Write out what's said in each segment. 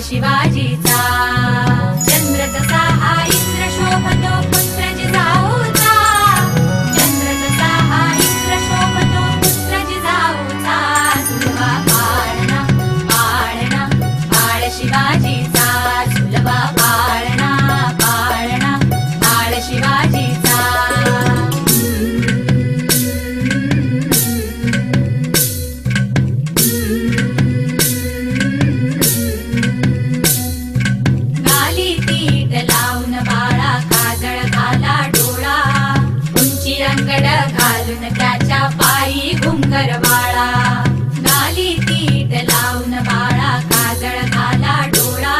शिवाजीचा चंद्र जसा हा इंद्र शोभतो पुत्र जिजाऊचा, चंद्र जसा हा इंद्र शोभतो पुत्र जिजाऊचा. सुलभा पाळणा पाळणा पाळ शिवाजीचा, सुलभा पाळणा पाळणा पाळ शिवाजीचा. घालून त्याच्या पायी घुंगरवाळा, गाली तीट लावून बाळा काजळ घाला डोळा,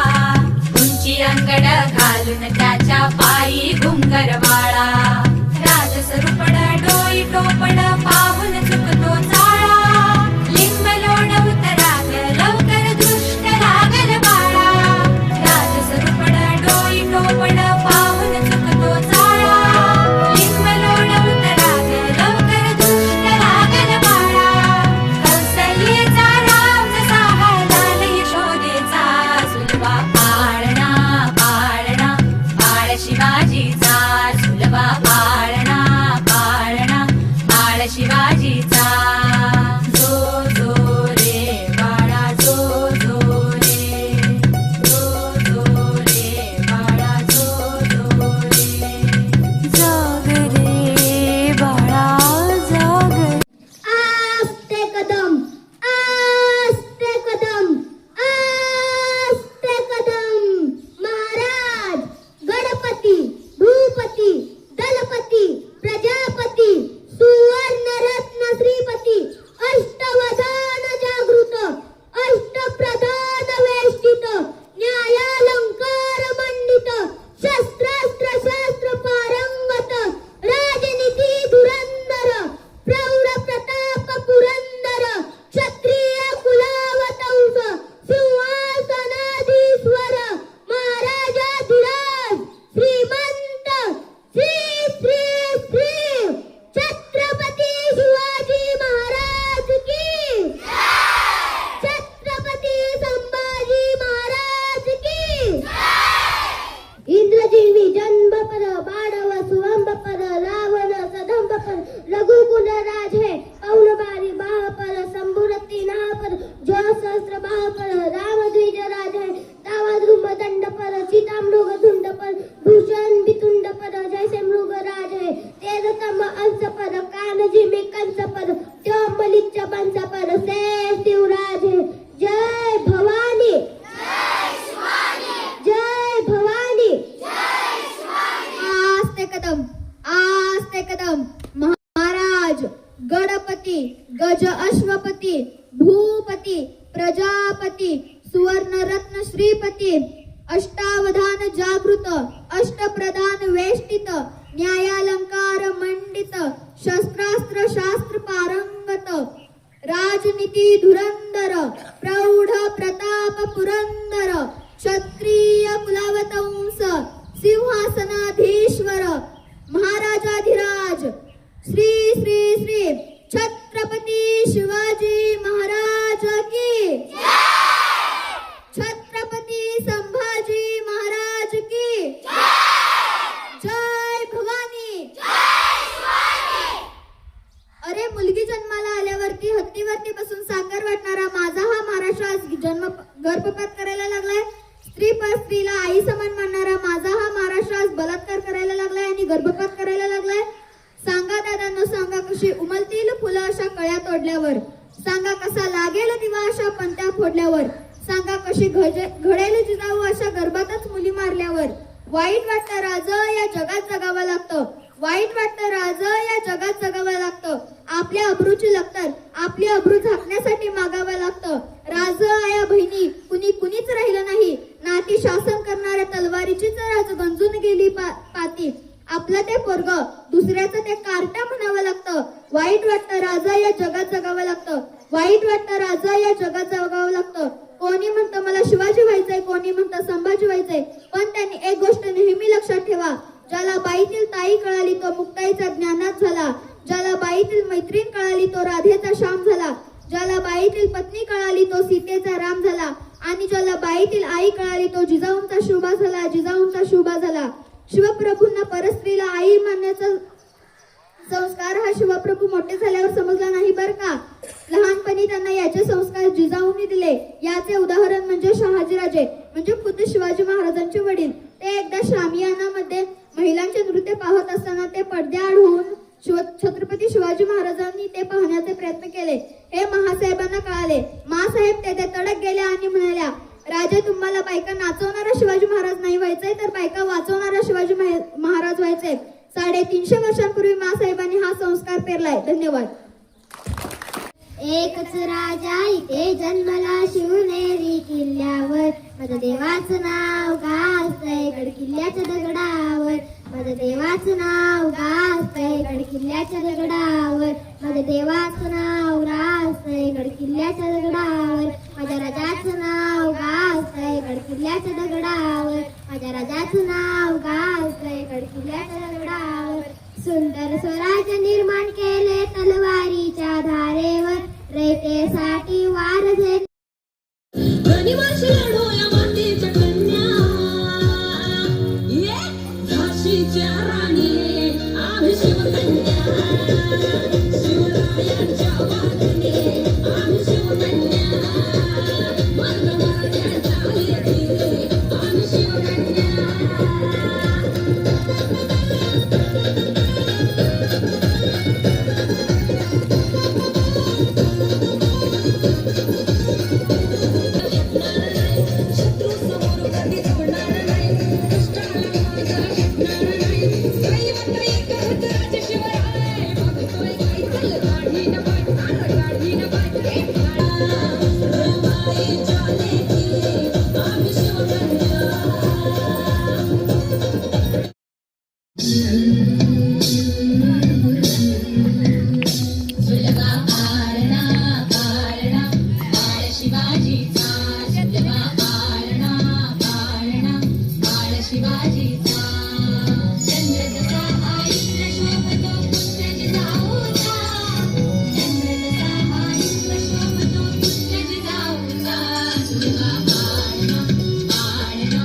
उंची अंगड घालून त्याच्या पायी घुंगरवाळा. राजसरूपड डोई टोपड पाहून चुकतो चाळा, लिंब लोणवत राग लवकर दृष्ट लागल बाळा. राजसरूपड डोई टोपड पाहून चुकतो चाळा, लिंब लोणवत राग लवकर दृष्ट लागल बाळा. कौसल्येचा राम जसा लाल यशोदेचा, सुलभा पाळणा पाळणा पाळ शिवाजीचा, सुलभा पाळणा पाळणा पाळ शिवाजीचा. जो जो रे बाळा जो जो रे, जो जो रे बाळा जो जो रे. जाग रे बाळा जाग. आस्ते कदम आस्ते कदम आस्ते कदम. महाराज गणपती भूपती दलपती प्रजापती सुवर्णरत्न श्रीपती अष्टवधान जागृत अष्टप्रधान वेष्टित न्यायालंकार मंडित शस्त्रास्त्र शास्त्र पारंगत राजनीती धुरंधर प्रौढ प्रताप पुरंदर क्षत्रिय कुलावतंस सिंहासनाधीश्वर महाराजाधिराज श्रीमंत श्री श्री श्री छत्रपती शिवाजी महाराज की, छत्रपती संभाजी महाराज की. इंद्रजीवी जन्मपर बाणव सुवंबपर रावण सदंबपर रघुकुल राजे पौलबारी महापर संभुरती नापर जय सहस्त्र महापर रामद्विज राजे तावाद्रुम दंडपर चितामृग धुंडपर भूषण बितुंडपर जैसे मृग राजे तेजतम अंशपर कानजी मे कंसपर त्योमलिच्च बंसपर से शिवराजे. जय भवानी जय भवानी. आस्ते कदम महाराज गणपती गज अश्वपती भूपती प्रजापती सुवर्णरत्न श्रीपती अष्टावधान जागृत अष्टप्रधान वेष्टित न्यायालंकार मंडित शस्त्रास्त्र शास्त्र पारंगत राजनीती धुरंधर प्रौढ प्रताप पुरंदर क्षत्रिय कुलावतंस सिंहासनाधीश्वर महाराजाधिराज श्री श्री श्री छत्रपती शिवाजी महाराज की, छत्रपती संभाजी महाराज की. जय भवानी. अरे मुलगी जन्माला आल्यावरती हत्तीवरती बसून साखर वाटणारा माझा हा महाराष्ट्र आज जन्म गर्भपात करायला लागलाय. स्त्रीला आई समान मानणारा माझा हा महाराष्ट्र आज बलात्कार करायला लागलाय आणि गर्भपात करायला लागलाय. सांगा दादांनो सांगा कशी उमलतील फुलं अशा कळ्या तोडल्यावर, सांगा कसा लागेल दिवा अशा पंत्या फोडल्यावर, सांगा कशी घडेल जिजाऊ अशा गर्भातच मुली मारल्यावर. वाईट वाटतं राज या जगात जगावं लागतं, वाईट वाटतं राज या जगात जगावं लागतं. आपल्या अब्रूची लक्तर आपली अब्रू झाकण्यासाठी मागावं लागतं. राज आया बहिणी कुणीच राहिलं नाही, नाती शासन करणाऱ्या तलवारीचीच राज गंजून गेली पाती. आपलं ते पोरग दुसऱ्याचं ते कार्ट म्हणावं लागतं. वाईट वाटतं राजा या जगात जगावं लागतं, वाईट वाटतं राजा या जगात जगावं लागतं. कोणी म्हणतं मला शिवाजी व्हायचंय, कोणी म्हणतं संभाजी व्हायचंय, पण त्यांनी एक गोष्ट नेहमी लक्षात ठेवा, ज्याला बाईतील ताई कळाली तो मुक्ताईचा ज्ञानात झाला, ज्याला बाईतील मैत्रीण कळाली तो राधेचा श्याम झाला, ज्याला बाईतील पत्नी कळाली तो सीतेचा राम झाला, आणि ज्याला बाईतील आई कळाली तो जिजाऊंचा शुभा झाला, जिजाऊंचा शुभा झाला. शिवप्रभूंना परस्त्रीला आई मानण्याचा संस्कार हा शिवप्रभू मोठे झाल्यावर समजला नाही बर का. लहानपणी त्यांना याचे संस्कार जिजाऊंनी दिले. याचे उदाहरण म्हणजे शहाजीराजे म्हणजे खुद्द शिवाजी महाराजांचे वडील. ते एकदा शामियानामध्ये महिलांचे नृत्य पाहत असताना ते पडद्याआड होऊन छत्रपती शिवाजी महाराजांनी ते पाहण्याचे प्रयत्न केले. हे महासाहेबांना कळाले. मासाहेब तेथे तडक गेल्या आणि म्हणाल्या, राजे तुम्हाला बायका नाचवणारा शिवाजी महाराज नाही व्हायचंय तर बायका वाचवणारा शिवाजी महाराज व्हायचंय. 350 वर्षांपूर्वी मासाहेबांनी हा संस्कार पेरलाय. धन्यवाद. एकच राजा इथे जन्मला शिवनेरी किल्ल्यावर, माझ्या देवाचं नाव गाजतंय गड किल्ल्याच्या दगडावर, माझ्या देवाचं नाव गाजतंय गड किल्ल्याच्या दगडावर, माझ्या देवाचं नाव गाजतंय गड किल्ल्याच्या दगडावर, माझ्या राजाचं नाव गाजतंय गड किल्ल्याच्या दगडावर, माझ्या राजाचं नाव गाजतंय गड किल्ल्याच्या दगडावर. सुंदर स्वराज्य निर्माण केले तलवारीच्या धारेवर, रयतेसाठी वार झेल गनिमाशी लढो या मातीच्या कन्या, ये झाशीच्या राणी आम्ही शिवकन्या, शिवरायांच्या वाटणी आम्ही शिवकन्या, मर्द मराठ्यांच्या लेकी आम्ही शिवकन्या. शत्रू समोर कधी झुकणार नाही, दुष्टाला मागं हटणार नाही, काही मात्र एक होतं राजे शिवराय, बघतोय काही चल काढी न पाय, काढी न पाय, रमाईच्या लेकी आम्ही शिवकन्या. सुलभा पारणा पारणा बाळ शिवाजीचा, सुलभा पारणा पारणा बाळ शिवाजीचा, चंद्र जसा हा इंद्र शोभतो पुत्र जिजाऊचा, चंद्र जसा हा इंद्र शोभतो पुत्र जिजाऊचा, सुलभा पारणा पारणा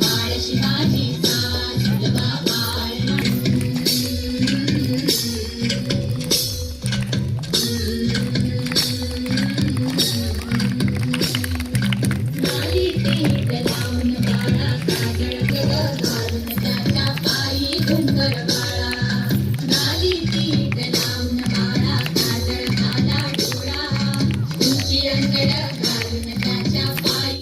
बाळ शिवाजीचा, सुलभा पारणा. नाली पीठ लावून बाळा